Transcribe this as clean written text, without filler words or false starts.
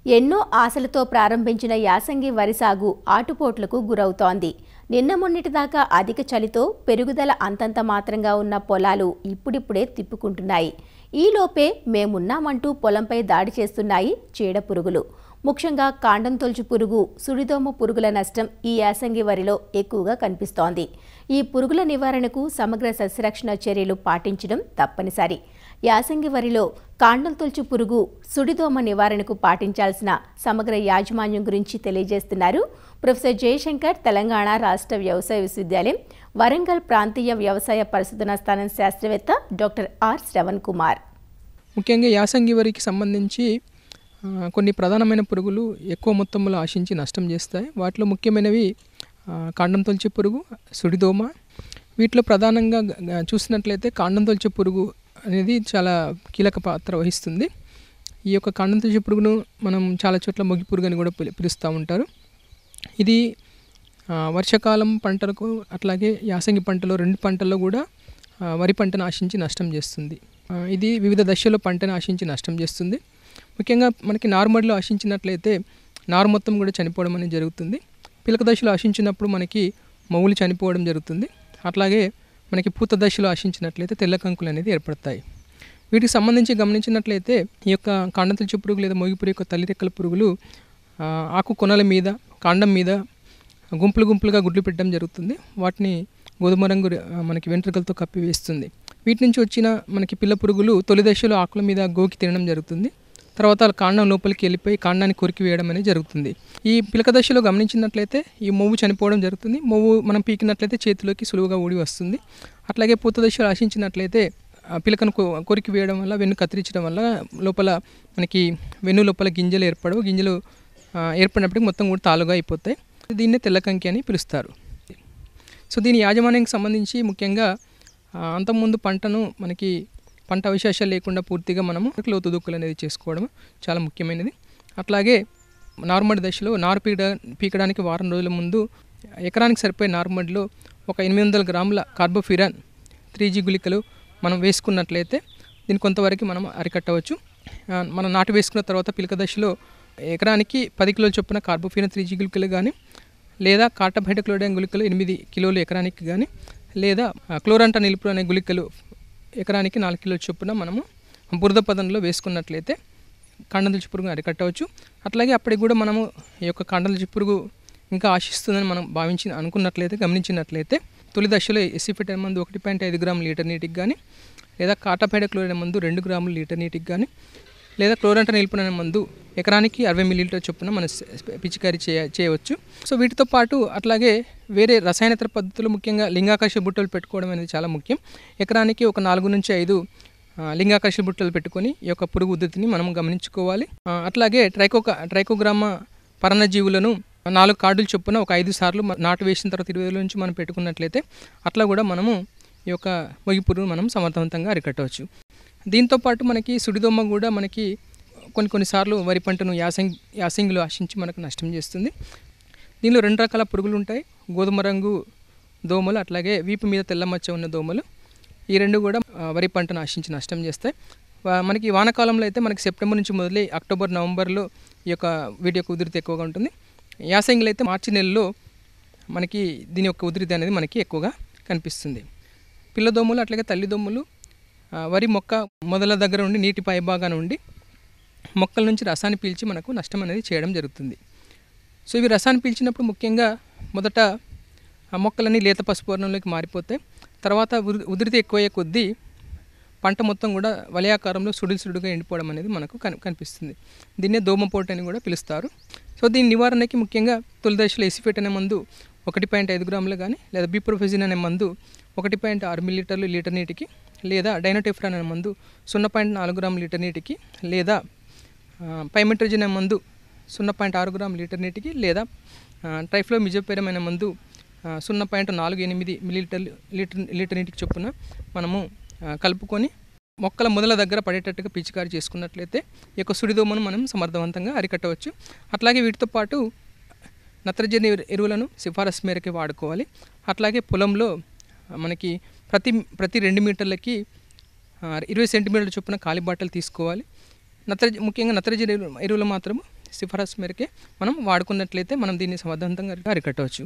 ఎన్నో ఆశలతో ప్రారంభించిన యాసంగి వరి సాగు ఆటుపోట్లకు గురవుతోంది. నిన్న మొన్నటిదాకా అధిక చలితో పెరుగుదల అంతంత మాత్రంగా ఉన్న పొలాలు ఇప్పుడిప్పుడే తిప్పుకుంటున్నాయి. ఈలోపే మేమున్నామంటూ పొలంపై దాడి చేస్తున్నాయి చీడ పురుగులు. ముఖ్యంగా కాండం తొలుచు పురుగు, సుడిదోమ పురుగుల నష్టం ఈ యాసంగి వరిలో ఎక్కువగా కనిపిస్తోంది. ఈ పురుగుల నివారణకు సమగ్ర సస్యరక్షణ చర్యలు పాటించడం తప్పనిసరి. యాసంగి వరిలో కాండం తొలుచు పురుగు, సుడిదోమ నివారణకు పాటించాల్సిన సమగ్ర యాజమాన్యం గురించి తెలియజేస్తున్నారు ప్రొఫెసర్ జయశంకర్, తెలంగాణ రాష్ట్ర వ్యవసాయ విశ్వవిద్యాలయం వరంగల్ ప్రాంతీయ వ్యవసాయ పరిశోధనా స్థానం శాస్త్రవేత్త డాక్టర్ ఆర్ శ్రవణ్ కుమార్. ముఖ్యంగా యాసంగి వరికి సంబంధించి కొన్ని ప్రధానమైన పురుగులు ఎక్కువ మొత్తంలో ఆశించి నష్టం చేస్తాయి. వాటిలో ముఖ్యమైనవి కాండం తొలిచే పురుగు, సుడిదోమ. వీటిలో ప్రధానంగా చూసినట్లయితే కాండం తొలిచే పురుగు అనేది చాలా కీలక పాత్ర వహిస్తుంది. ఈ యొక్క కాండం తొలిచే పురుగును మనం చాలా చోట్ల మొగి పురుగు అని కూడా పిలుస్తూ ఉంటారు. ఇది వర్షాకాలం పంటలకు అట్లాగే యాసంగి పంటలో రెండు పంటల్లో కూడా వరి పంటను ఆశించి నష్టం చేస్తుంది. ఇది వివిధ దశల్లో పంటను ఆశించి నష్టం చేస్తుంది. ముఖ్యంగా మనకి నారుమడిలో ఆశించినట్లయితే నారు మొత్తం కూడా చనిపోవడం అనేది జరుగుతుంది. పిలక దశలో ఆశించినప్పుడు మనకి మౌలు చనిపోవడం జరుగుతుంది. అట్లాగే మనకి పూత దశలో ఆశించినట్లయితే తెల్ల కంకులు అనేది ఏర్పడతాయి. వీటికి సంబంధించి గమనించినట్లయితే ఈ యొక్క కాండం తొలిచే పురుగు లేదా మొగి పురుగు యొక్క తల్లి రెక్కల పురుగులు ఆకు కొనల మీద, కాండం మీద గుంపులుగా గుడ్లు పెట్టడం జరుగుతుంది. వాటిని గోధుమ రంగు మనకి వెంట్రుకలతో కప్పి వేస్తుంది. వీటి నుంచి వచ్చిన మనకి పిల్ల పురుగులు తొలి దశలో ఆకుల మీద గోకి తినడం జరుగుతుంది. తర్వాత కాండం లోపలికి వెళ్ళిపోయి కాండాన్ని కొరికి వేయడం అనేది జరుగుతుంది. ఈ పిలక దశలో గమనించినట్లయితే ఈ మొవ్వు చనిపోవడం జరుగుతుంది. మొవ్వు మనం పీకినట్లయితే చేతిలోకి సులువుగా ఊడి వస్తుంది. అట్లాగే పూత దశలో ఆశించినట్లయితే పిలకను కొరికి వేయడం వల్ల, వెన్ను కత్తిరించడం వల్ల లోపల మనకి వెన్ను లోపల గింజలు ఏర్పడవు. గింజలు ఏర్పడినప్పటికీ మొత్తం కూడా తాలుగా అయిపోతాయి. దీన్నే తెల్లకంకి అని పిలుస్తారు. సో దీని యాజమాన్యానికి సంబంధించి ముఖ్యంగా అంతకుముందు పంటను మనకి పంట అవశేషాలు లేకుండా పూర్తిగా మనము లోతు దుక్కులు అనేది చేసుకోవడం చాలా ముఖ్యమైనది. అట్లాగే నారుమడి దశలో నారు పీకడానికి వారం రోజుల ముందు ఎకరానికి సరిపోయే నారుమడిలో ఒక 800 గ్రాముల కార్బోఫిరాన్ 3G గుళికలు మనం వేసుకున్నట్లయితే దీన్ని కొంతవరకు మనం అరికట్టవచ్చు. మనం నాటు వేసుకున్న తర్వాత పిలక దశలో ఎకరానికి 10 కిలోల చొప్పున కార్బోఫిరాన్ 3G గుళికలు కానీ, లేదా కార్టాబైటోక్లోరైడ్ గుళికలు 8 కిలోలు ఎకరానికి కానీ, లేదా క్లోరంటా నిలుపురు అనే గుళికలు ఎకరానికి 4 కిలోల చొప్పున మనము బురద పదంలో వేసుకున్నట్లయితే కాండం తొలిచే పురుగును అరికట్టవచ్చు. అట్లాగే అప్పటికి కూడా మనము ఈ యొక్క కాండం తొలిచే పురుగు ఇంకా ఆశిస్తుందని మనం అనుకున్నట్లయితే, గమనించినట్లయితే తొలి దశలో ఎసిఫేట్ అనే మందు 1.5 గ్రాముల లీటర్ నీటికి కానీ, లేదా కార్టాబైటోక్లోరైడ్ అనే మందు 2 గ్రాముల లీటర్ నీటికి కానీ, లేదా క్లోరంటా నిలుపురు అనే మందు ఎకరానికి 60 మిల్లీలీటర్ చొప్పున మనం పిచికారీ చేయవచ్చు. సో వీటితో పాటు అట్లాగే వేరే రసాయనేతర పద్ధతులు, ముఖ్యంగా లింగాకర్షక బుట్టలు పెట్టుకోవడం అనేది చాలా ముఖ్యం. ఎకరానికి ఒక 4 నుంచి 5 లింగాకర్షక బుట్టలు పెట్టుకొని ఈ యొక్క పురుగు ఉధృతిని మనం గమనించుకోవాలి. అట్లాగే ట్రైకోగ్రామా పర్ణజీవులను 4 కార్డులు చొప్పున ఒక 5 సార్లు నాటు వేసిన తర్వాత 20 రోజుల నుంచి మనం పెట్టుకున్నట్లయితే అట్లా కూడా మనము ఈ యొక్క మొగి పురుగును మనం సమర్థవంతంగా అరికట్టవచ్చు. దీంతోపాటు మనకి సుడిదోమ కూడా మనకి కొన్నిసార్లు వరి పంటను యాసంగిలో ఆశించి మనకు నష్టం చేస్తుంది. దీనిలో 2 రకాల పురుగులు ఉంటాయి. గోధుమ రంగు దోమలు, అట్లాగే వీపు మీద తెల్ల మచ్చ ఉన్న దోమలు. ఈ రెండు కూడా వరి పంటను ఆశించి నష్టం చేస్తాయి. మనకి వానాకాలంలో అయితే మనకి సెప్టెంబర్ నుంచి మొదలై అక్టోబర్, నవంబర్లో వీటి యొక్క ఉధృతి ఎక్కువగా ఉంటుంది. యాసంగిలో అయితే మార్చి నెలలో మనకి దీని యొక్క ఉధృతి అనేది మనకి ఎక్కువగా కనిపిస్తుంది. పిల్ల దోమలు అట్లాగే తల్లి దోమలు వరి మొక్క మొదల దగ్గర నుండి నీటి పైభాగాన నుండి మొక్కల నుంచి రసాన్ని పీల్చి మనకు నష్టం అనేది చేయడం జరుగుతుంది. సో ఇవి రసాన్ని పీల్చినప్పుడు ముఖ్యంగా మొదట ఆ మొక్కలన్నీ లేత పసుపు వర్ణంలోకి మారిపోతాయి. తర్వాత ఉధృతి ఎక్కువయ్యే కొద్దీ పంట మొత్తం కూడా వలయాకారంలో సుడుగా ఎండిపోవడం అనేది మనకు కనిపిస్తుంది. దీన్నే దోమపోటు అని కూడా పిలుస్తారు. సో దీని నివారణకి ముఖ్యంగా తొలి దశలో ఎసిఫేట్ అనే మందు 1.5 గ్రాములు కానీ, లేదా బిప్రోఫెజిన్ అనే మందు 1.6 మిల్లీలీటర్లు లీటర్ నీటికి, లేదా డైనోటెఫ్రాన్ అనే మందు 0.4 గ్రాముల లీటర్ నీటికి, లేదా పైమెట్రోజిన్ అనే మందు 0.6 గ్రాముల లీటర్ నీటికి, లేదా ట్రైఫ్లోమిజోపెరమ్ అనే మందు 0.48 మిల్లీలీటర్లు లీటర్ నీటికి చొప్పున మనము కలుపుకొని మొక్కల మొదల దగ్గర పడేటట్టుగా పిచికారీ చేసుకున్నట్లయితే ఈ యొక్క సుడిదోమను మనం సమర్థవంతంగా అరికట్టవచ్చు. అట్లాగే వీటితో పాటు నత్రజని ఎరువులను సిఫారసు మేరకే వాడుకోవాలి. అట్లాగే పొలంలో మనకి ప్రతి 2 మీటర్లకి 20 సెంటీమీటర్ల చొప్పున ఖాళీ బాటలు తీసుకోవాలి. ముఖ్యంగా నత్రజని ఎరువులు మాత్రం సిఫారసు మేరకే మనం వాడుకున్నట్లయితే మనం దీన్ని సమర్థవంతంగా అరికట్టవచ్చు.